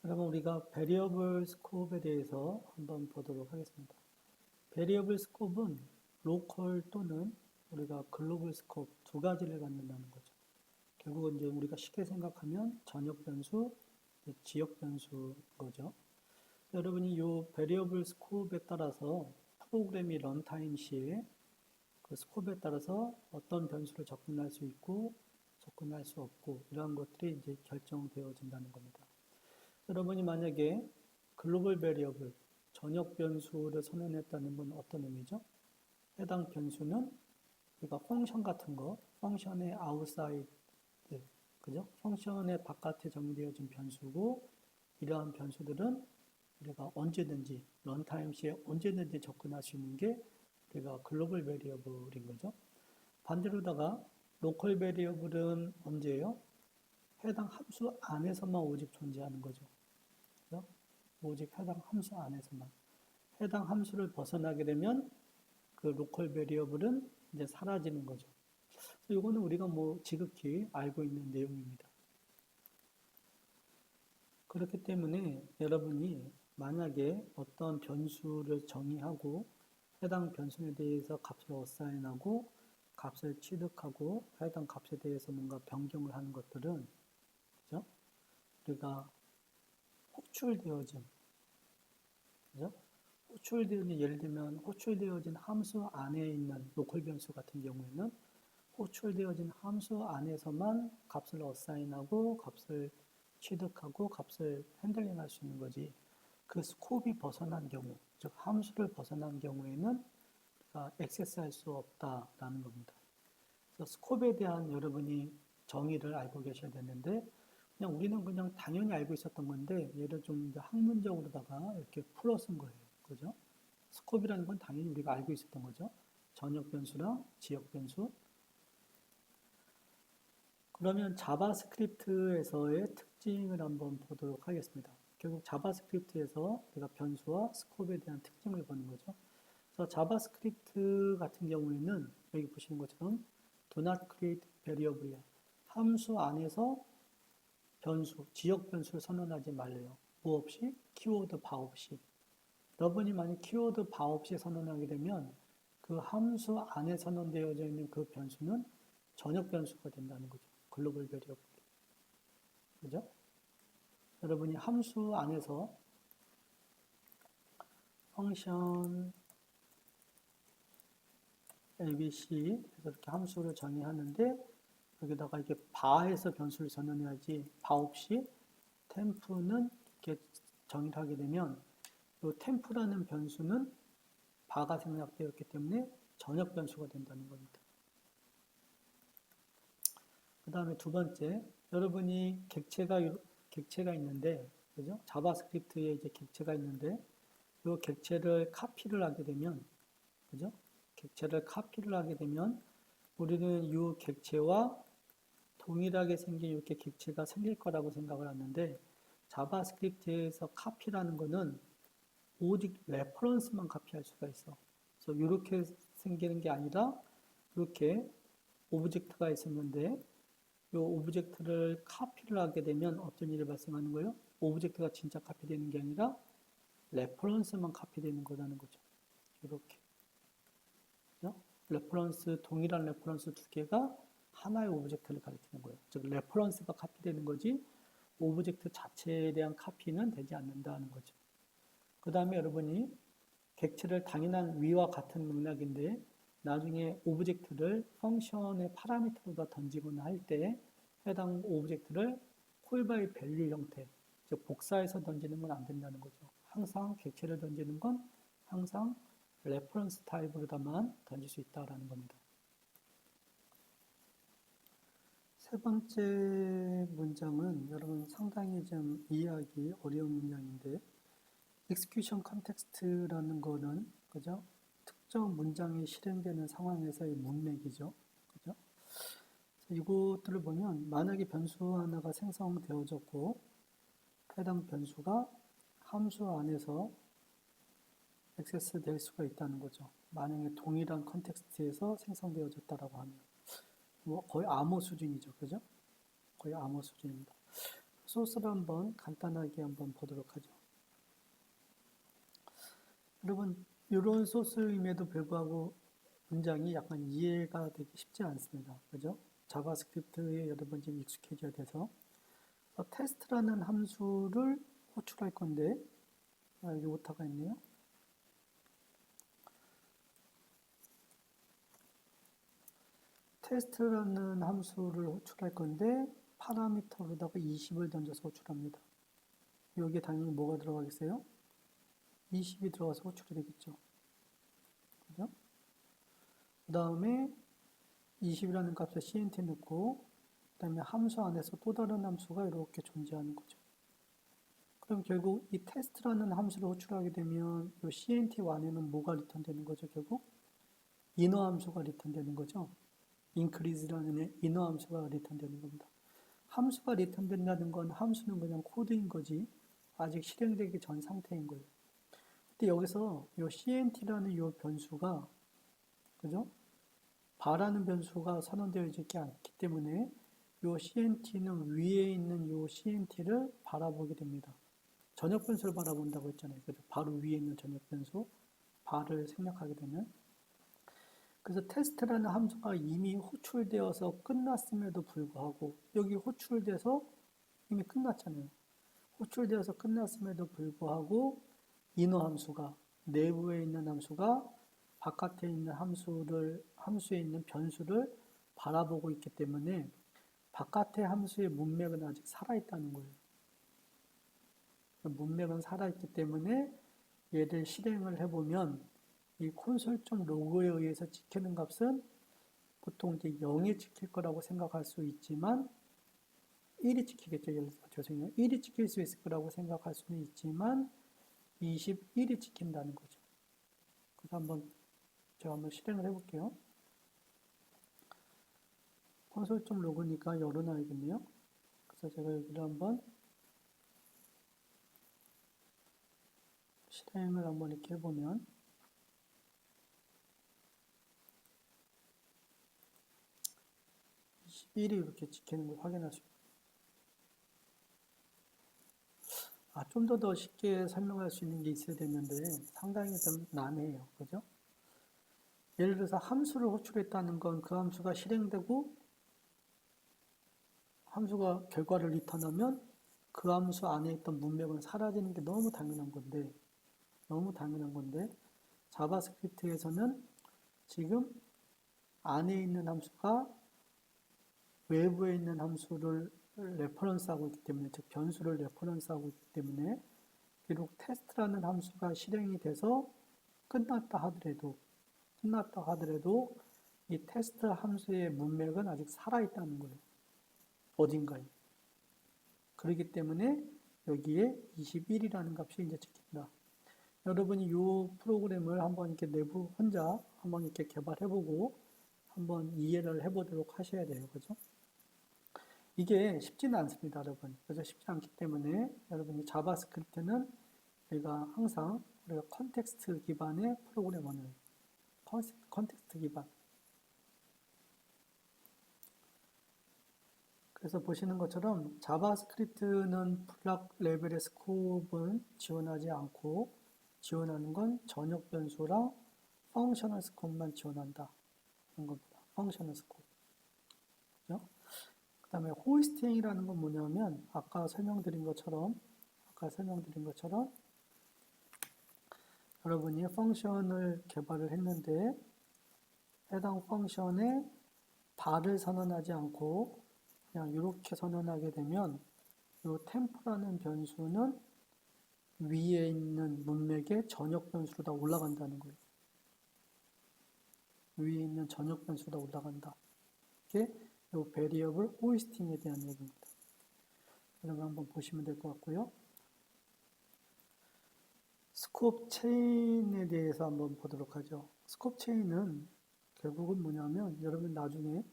여러분 우리가 베리어블 스코프에 대해서 한번 보도록 하겠습니다. 베리어블 스코프는 로컬 또는 우리가 글로벌 스코프 두 가지를 갖는다는 거죠. 결국은 이제 우리가 쉽게 생각하면 전역 변수, 지역 변수인 거죠. 여러분이 이 베리어블 스코프에 따라서 프로그램이 런타임 시에 그 스코프에 따라서 어떤 변수를 접근할 수 있고 접근할 수 없고 이러한 것들이 이제 결정되어진다는 겁니다. 여러분이 만약에 글로벌 베리어블, 전역 변수를 선언했다는 건 어떤 의미죠? 해당 변수는 우리가 펑션 같은 거, 펑션의 아웃사이드, 그죠? 펑션의 바깥에 정의되어진 변수고, 이러한 변수들은 우리가 언제든지, 런타임 시에 언제든지 접근할 수 있는 게 우리가 글로벌 베리어블인 거죠. 반대로다가 로컬 베리어블은 언제예요? 해당 함수 안에서만 오직 존재하는 거죠. 오직 해당 함수 안에서만. 해당 함수를 벗어나게 되면 그 로컬 베리어블은 이제 사라지는 거죠. 이거는 우리가 뭐 지극히 알고 있는 내용입니다. 그렇기 때문에 여러분이 만약에 어떤 변수를 정의하고 해당 변수에 대해서 값을 어사인하고 값을 취득하고 해당 값에 대해서 뭔가 변경을 하는 것들은 그죠? 우리가 호출되어진 그죠? 호출되어진 예를 들면 호출되어진 함수 안에 있는 로컬 변수 같은 경우에는 호출되어진 함수 안에서만 값을 어사인하고 값을 취득하고 값을 핸들링할 수 있는 거지. 그 스코프이 벗어난 경우, 즉 함수를 벗어난 경우에는 액세스할 수 없다라는 겁니다. 그래서 스코프에 대한 여러분이 정의를 알고 계셔야 되는데 그냥 우리는 그냥 당연히 알고 있었던 건데 얘를 좀 이제 학문적으로다가 이렇게 풀어 쓴 거예요. 그죠? 스코프라는 건 당연히 우리가 알고 있었던 거죠. 전역 변수랑 지역 변수. 그러면 자바스크립트에서의 특징을 한번 보도록 하겠습니다. 결국 자바스크립트에서 우리가 변수와 스코프에 대한 특징을 보는 거죠. 그래서 자바스크립트 같은 경우에는 여기 보시는 것처럼 do not create variable이야. 함수 안에서 변수, 지역 변수를 선언하지 말래요. 뭐 없이? 키워드 바 없이. 여러분이 만약 키워드 바 없이 선언하게 되면 그 함수 안에 선언되어져 있는 그 변수는 전역 변수가 된다는 거죠. 글로벌 베리어블. 그죠? 여러분이 함수 안에서 펑션 abc 해서 이렇게 함수를 정의하는데 여기다가 이렇게 바에서 변수를 전환해야지 바 없이 템프는 이렇게 정의를 하게 되면 이 템프라는 변수는 바가 생략되었기 때문에 전역 변수가 된다는 겁니다. 그 다음에 두 번째, 여러분이 객체가 있는데, 그죠? 자바스크립트에 이제 객체가 있는데, 이 객체를 카피를 하게 되면, 그죠? 객체를 카피를 하게 되면, 우리는 이 객체와 동일하게 생긴 이렇게 객체가 생길 거라고 생각을 하는데, 자바스크립트에서 카피라는 거는 오직 레퍼런스만 카피할 수가 있어. 그래서 이렇게 생기는 게 아니라, 이렇게 오브젝트가 있었는데, 이 오브젝트를 카피를 하게 되면 어떤 일이 발생하는 거예요? 오브젝트가 진짜 카피되는 게 아니라 레퍼런스만 카피되는 거라는 거죠. 이렇게. 레퍼런스, 동일한 레퍼런스 두 개가 하나의 오브젝트를 가리키는 거예요. 즉, 레퍼런스가 카피되는 거지 오브젝트 자체에 대한 카피는 되지 않는다는 거죠. 그 다음에 여러분이 객체를 당연한 위와 같은 맥락인데 나중에 오브젝트를 펑션의 파라미터로다 던지거나 할 때 해당 오브젝트를 콜 바이 밸류 형태, 즉 복사해서 던지는 건 안 된다는 거죠. 항상 객체를 던지는 건 항상 레퍼런스 타입으로다만 던질 수 있다라는 겁니다. 세 번째 문장은 여러분 상당히 좀 이해하기 어려운 문장인데 execution context라는 거는 그죠? 특정 문장이 실행되는 상황에서의 문맥이죠. 그죠? 이것들을 보면 만약에 변수 하나가 생성되어졌고 해당 변수가 함수 안에서 액세스 될 수가 있다는 거죠. 만약에 동일한 컨텍스트에서 생성되어졌다라고 하면 뭐 거의 암호 수준이죠. 그죠? 거의 암호 수준입니다. 소스를 한번 간단하게 한번 보도록 하죠. 여러분, 이런 소스임에도 불구하고 문장이 약간 이해가 되기 쉽지 않습니다. 그죠? 자바스크립트에 여러분 좀 익숙해져야 돼서 테스트라는 함수를 호출할 건데 여기 오타가 있네요. 테스트라는 함수를 호출할 건데 파라미터로다가 20을 던져서 호출합니다. 여기에 당연히 뭐가 들어가겠어요? 20이 들어가서 호출이 되겠죠. 그죠? 그 다음에 20이라는 값에 cnt 넣고 그 다음에 함수 안에서 또 다른 함수가 이렇게 존재하는 거죠. 그럼 결국 이 테스트라는 함수를 호출하게 되면 이 cnt1에는 뭐가 리턴되는 거죠? 결국 인어 함수가 리턴되는 거죠. increase라는 인어 함수가 리턴되는 겁니다. 함수가 리턴된다는 건 함수는 그냥 코드인 거지 아직 실행되기 전 상태인 거예요. 근데 여기서 이 cnt라는 이 변수가 그죠? 바라는 변수가 선언되어 있지 않기 때문에 이 cnt는 위에 있는 이 cnt를 바라보게 됩니다. 전역 변수를 바라본다고 했잖아요. 그죠? 바로 위에 있는 전역 변수 바를 생략하게 되면 그래서 테스트라는 함수가 이미 호출되어서 끝났음에도 불구하고 여기 호출돼서 이미 끝났잖아요. 호출되어서 끝났음에도 불구하고 인어 함수가 내부에 있는 함수가 바깥에 있는 함수에 있는 변수를 바라보고 있기 때문에 바깥의 함수의 문맥은 아직 살아있다는 거예요. 문맥은 살아있기 때문에 얘를 실행을 해보면 이 콘솔.로그에 의해서 찍히는 값은 보통 이제 0이 찍힐 거라고 생각할 수 있지만 1이 찍히겠죠. 예를 들어서 죄송해요. 1이 찍힐 수 있을 거라고 생각할 수는 있지만 21이 찍힌다는 거죠. 그래서 제가 한번 실행을 해볼게요. 콘솔.로그니까 열어놔야겠네요. 그래서 제가 여기를 한번 실행을 한번 이렇게 해보면 21이 이렇게 찍히는 걸 확인할 수 있어요. 좀 더 쉽게 설명할 수 있는 게 있어야 되는데 상당히 좀 난해해요. 그죠? 예를 들어서 함수를 호출했다는 건 그 함수가 실행되고 함수가 결과를 리턴하면 그 함수 안에 있던 문맥은 사라지는 게 너무 당연한 건데 자바스크립트에서는 지금 안에 있는 함수가 외부에 있는 함수를 레퍼런스하고 있기 때문에 즉 변수를 레퍼런스하고 있기 때문에 비록 테스트라는 함수가 실행이 돼서 끝났다 하더라도 이 테스트 함수의 문맥은 아직 살아있다는 거예요. 어딘가에. 그렇기 때문에 여기에 21이라는 값이 이제 찍힌다. 여러분이 이 프로그램을 한번 이렇게 내부 혼자 한번 이렇게 개발해보고 한번 이해를 해보도록 하셔야 돼요. 그죠? 이게 쉽지는 않습니다, 여러분. 그래서 쉽지 않기 때문에 여러분이 자바스크립트는 우리가 항상 우리가 컨텍스트 기반의 프로그래머는 컨텍스트 기반. 그래서 보시는 것처럼 자바스크립트는 블락 레벨의 스코프는 지원하지 않고 지원하는 건 전역 변수랑 펑셔널 스코프만 지원한다. 그런 겁니다. 펑셔널 스코프. 그죠? 그 다음에 호스팅이라는 건 뭐냐면 아까 설명드린 것처럼 여러분이 펑션을 개발을 했는데 해당 펑션에 발을 선언하지 않고 그냥 이렇게 선언하게 되면 이 템프라는 변수는 위에 있는 문맥의 전역 변수로 다 올라간다는 거예요. 위에 있는 전역 변수로 다 올라간다. 이게 이 베리어블 호스팅에 대한 얘기입니다. 여러분 한번 보시면 될 것 같고요. 스코프 체인에 대해서 한번 보도록 하죠. 스코프 체인은 결국은 뭐냐면 여러분 나중에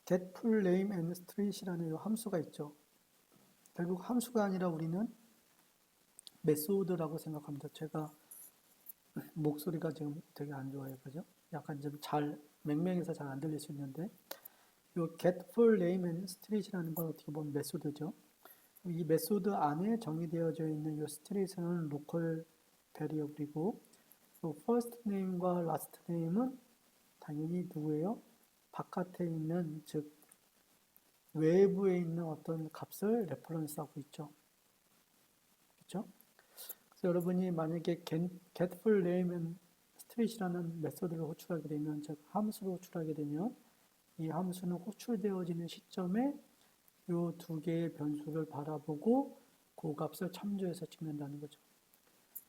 get full name and street이라는 이 함수가 있죠. 결국 함수가 아니라 우리는 메소드라고 생각합니다. 제가 목소리가 지금 되게 안 좋아요. 그죠? 약간 좀 맹맹해서 잘 안 들릴 수 있는데 요 get full name and street이라는 건 어떻게 보면 메소드죠. 이 메소드 안에 정의되어져 있는 요 street은 로컬 베리어블이고 요 first name과 last name은 당연히 누구예요? 바깥에 있는 즉 외부에 있는 어떤 값을 레퍼런스하고 있죠. 그렇죠? 그래서 여러분이 만약에 get full name and street이라는 메소드를 호출하게 되면 즉 함수를 호출하게 되면 이 함수는 호출되어지는 시점에 이 두 개의 변수를 바라보고 그 값을 참조해서 찍는다는 거죠.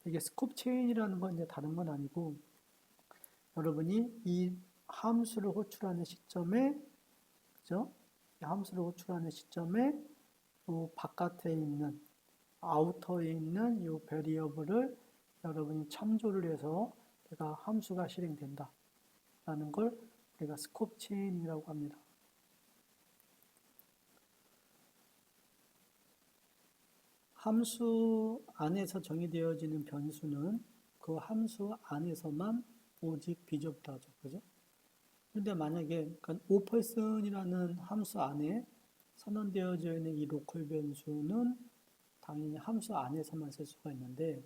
이게 스콥 체인이라는 건 이제 다른 건 아니고 여러분이 이 함수를 호출하는 시점에 그죠? 이 함수를 호출하는 시점에 이 바깥에 있는 아우터에 있는 이 베리어블을 여러분이 참조를 해서 내가 함수가 실행된다 라는 걸 우리가 스콥 체인이라고 합니다. 함수 안에서 정의되어지는 변수는 그 함수 안에서만 오직 비좁다죠. 그죠? 그런데 만약에 그러니까 오퍼슨이라는 함수 안에 선언되어져 있는 이 로컬 변수는 당연히 함수 안에서만 쓸 수가 있는데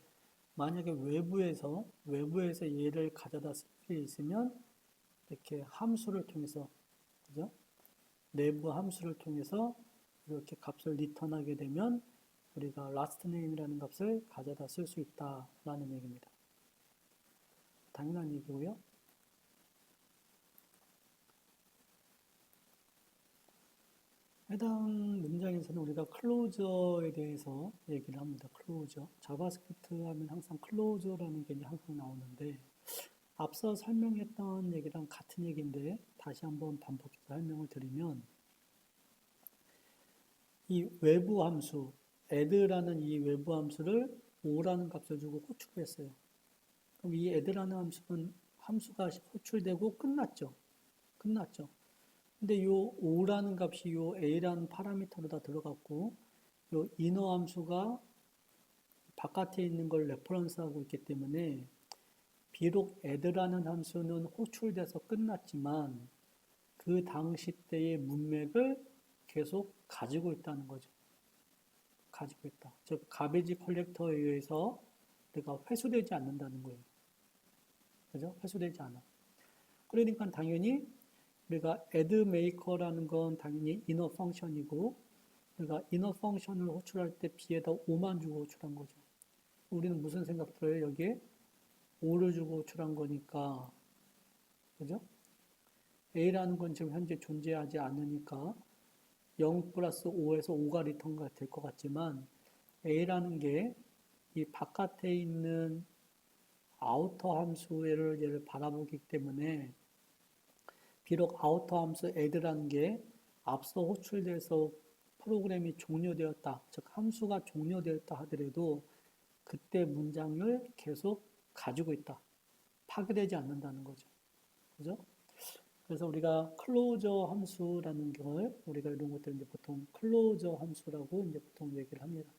만약에 외부에서 얘를 가져다 쓸 필요 있으면 이렇게 함수를 통해서 그죠? 내부 함수를 통해서 이렇게 값을 리턴하게 되면 우리가 last name이라는 값을 가져다 쓸 수 있다라는 얘기입니다. 당연한 얘기고요. 해당 문장에서는 우리가 클로저에 대해서 얘기를 합니다. 클로저. 자바스크립트 하면 항상 클로저라는 게 항상 나오는데 앞서 설명했던 얘기랑 같은 얘기인데 다시 한번 반복해서 설명을 드리면 이 외부 함수 add라는 이 외부 함수를 5라는 값을 주고 호출을 했어요. 그럼 이 add라는 함수가 호출되고 끝났죠. 근데 요 5라는 값이 요 a라는 파라미터로 다 들어갔고 요 인어 함수가 바깥에 있는 걸 레퍼런스하고 있기 때문에 비록 add라는 함수는 호출돼서 끝났지만 그 당시 때의 문맥을 계속 가지고 있다는 거죠. 가지고 있다. 즉 가베지 컬렉터에 의해서 내가 회수되지 않는다는 거예요. 그죠? 회수되지 않아. 그러니까 당연히 우리가 add maker라는 건 당연히 inner 펑션이고 우리가 inner 펑션을 호출할 때 b에다 5만 주고 호출한 거죠. 우리는 무슨 생각 들어요? 여기에 5를 주고 호출한 거니까 그죠? a라는 건 지금 현재 존재하지 않으니까 0 플러스 5에서 5가 리턴가 될 것 같지만 a라는 게 이 바깥에 있는 아우터 함수를 얘를 바라보기 때문에 비록 아우터 함수 add라는 게 앞서 호출돼서 프로그램이 종료되었다, 즉 함수가 종료되었다 하더라도 그때 문장을 계속 가지고 있다. 파괴되지 않는다는 거죠. 그죠? 그래서 우리가 클로저 함수라는 걸 우리가 이런 것들 이제 보통 클로저 함수라고 이제 보통 얘기를 합니다.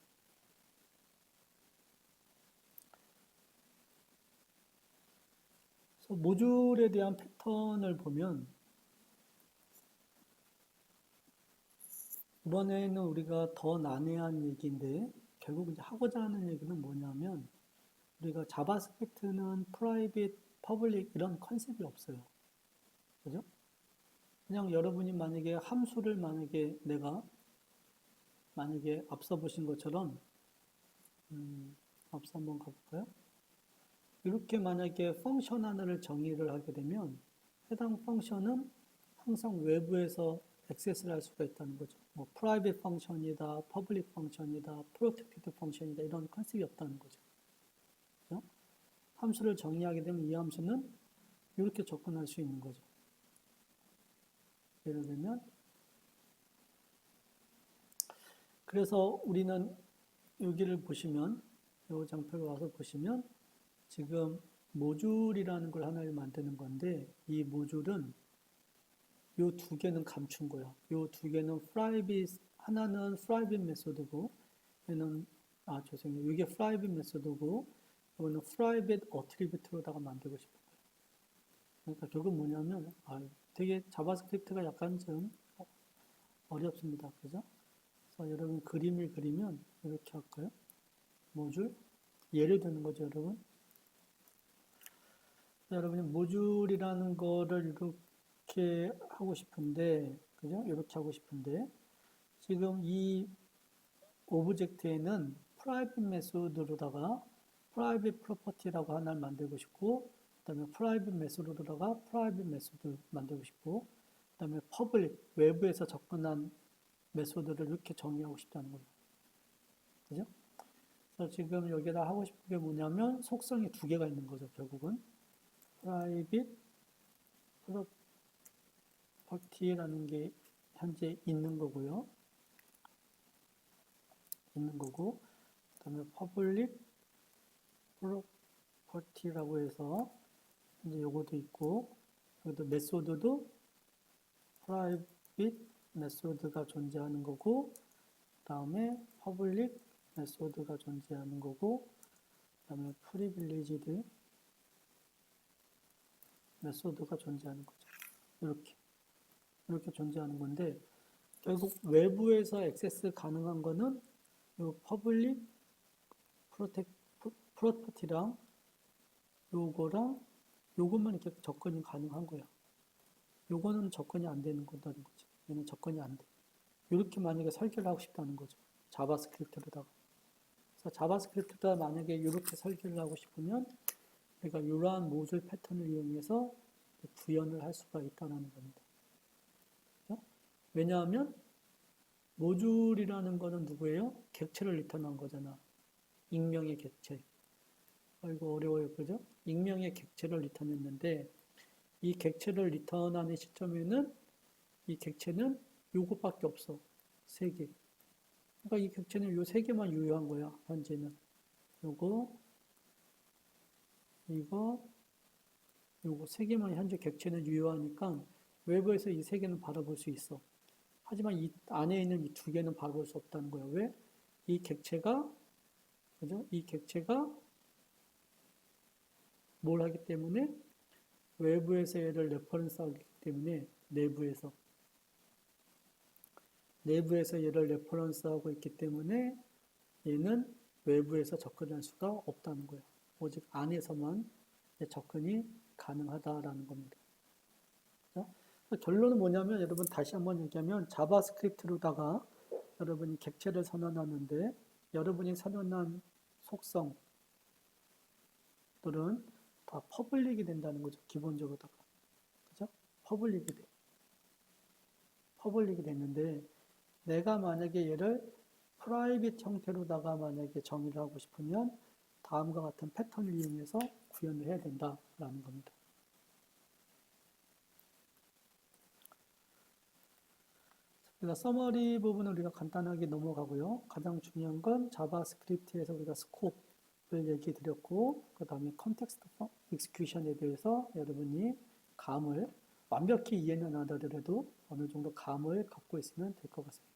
그래서 모듈에 대한 패턴을 보면 이번에는 우리가 더 난해한 얘기인데 결국 이제 하고자 하는 얘기는 뭐냐면 우리가 자바스크립트는 프라이빗, 퍼블릭 이런 컨셉이 없어요. 그죠? 그냥 여러분이 만약에 함수를 내가 만약에 앞서 보신 것처럼 앞서 한번 가볼까요? 이렇게 만약에 펑션 하나를 정의를 하게 되면 해당 펑션은 항상 외부에서 액세스를 할 수가 있다는 거죠. 뭐 private 펑션이다, public 펑션이다, protected 펑션이다 이런 컨셉이 없다는 거죠. 그렇죠? 함수를 정의하게 되면 이 함수는 이렇게 접근할 수 있는 거죠. 예를 들면 그래서 우리는 여기를 보시면 이 장표를 와서 보시면 지금 모듈이라는 걸 하나를 만드는 건데 이 모듈은 이 두 개는 감춘 거야. 이 두 개는 private 하나는 private 메소드고 얘는 죄송해요. 이게 private 메소드고 이거는 private attribute로다가 만들고 싶은 거예요. 그러니까 결국 뭐냐면 되게 자바스크립트가 약간 좀 어렵습니다. 그죠? 그래서 여러분 그림을 그리면 이렇게 할까요? 모듈. 예를 드는 거죠, 여러분. 여러분이 모듈이라는 거를 이렇게 하고 싶은데, 그죠? 이렇게 하고 싶은데, 지금 이 오브젝트에는 프라이빗 메소드로다가 프라이빗 프로퍼티라고 하나를 만들고 싶고, 그 다음에 프라이빗 메소드로다가 프라이빗 메소드 만들고 싶고, 그 다음에 퍼블릭, 외부에서 접근한 메소드를 이렇게 정의하고 싶다는 거예요. 그죠? 그래서 지금 여기다 하고 싶은 게 뭐냐면 속성이 두 개가 있는 거죠, 결국은. 프라이빗 프로퍼티라는 게 현재 있는 거고요. 있는 거고, 그 다음에 퍼블릭 프로퍼티라고 해서 이제 요것도 있고, 여기도 메소드도 프라이빗 메소드가 존재하는 거고, 그 다음에 퍼블릭 메소드가 존재하는 거고, 그 다음에 프리빌리지드 메소드가 존재하는 거죠. 이렇게 존재하는 건데, 결국 외부에서 액세스 가능한 거는 요 퍼블릭 프로퍼티랑 요거랑 요것만 이렇게 접근이 가능한 거야. 요거는 접근이 안 되는 거다는 거지. 얘는 접근이 안 돼. 이렇게 만약에 설계를 하고 싶다는 거죠. 자바스크립트로다가. 그래서 자바스크립트가 만약에 이렇게 설계를 하고 싶으면 우리가 이러한 모듈 패턴을 이용해서 구현을 할 수가 있다는 겁니다. 그렇죠? 왜냐하면 모듈이라는 거는 누구예요? 객체를 리턴한 거잖아. 익명의 객체. 이거 어려워요. 그죠? 익명의 객체를 리턴했는데 이 객체를 리턴하는 시점에는 이 객체는 요것밖에 없어. 세 개. 그러니까 이 객체는 요 세 개만 유효한 거야. 현재는. 요거, 이거, 요거 세 개만 현재 객체는 유효하니까 외부에서 이 세 개는 바라볼 수 있어. 하지만 이 안에 있는 이 두 개는 바라볼 수 없다는 거야. 왜? 이 객체가, 그죠? 이 객체가 뭘 하기 때문에 외부에서 얘를 레퍼런스 하기 때문에 내부에서 얘를 레퍼런스 하고 있기 때문에 얘는 외부에서 접근할 수가 없다는 거예요. 오직 안에서만 접근이 가능하다라는 겁니다. 그렇죠? 결론은 뭐냐면 여러분 다시 한번 얘기하면 자바스크립트로다가 여러분이 객체를 선언하는데 여러분이 선언한 속성들은 다 퍼블릭이 된다는 거죠. 기본적으로다가. 그죠? 퍼블릭이 돼. 퍼블릭이 됐는데 내가 만약에 얘를 프라이빗 형태로다가 만약에 정의를 하고 싶으면 다음과 같은 패턴을 이용해서 구현을 해야 된다라는 겁니다. 그래서 서머리 부분은 우리가 간단하게 넘어가고요. 가장 중요한 건 자바스크립트에서 우리가 스코프를 얘기해 드렸고 그 다음에 컨텍스트 익스큐션에 대해서 여러분이 감을 완벽히 이해는 안 하더라도 어느 정도 감을 갖고 있으면 될 것 같습니다.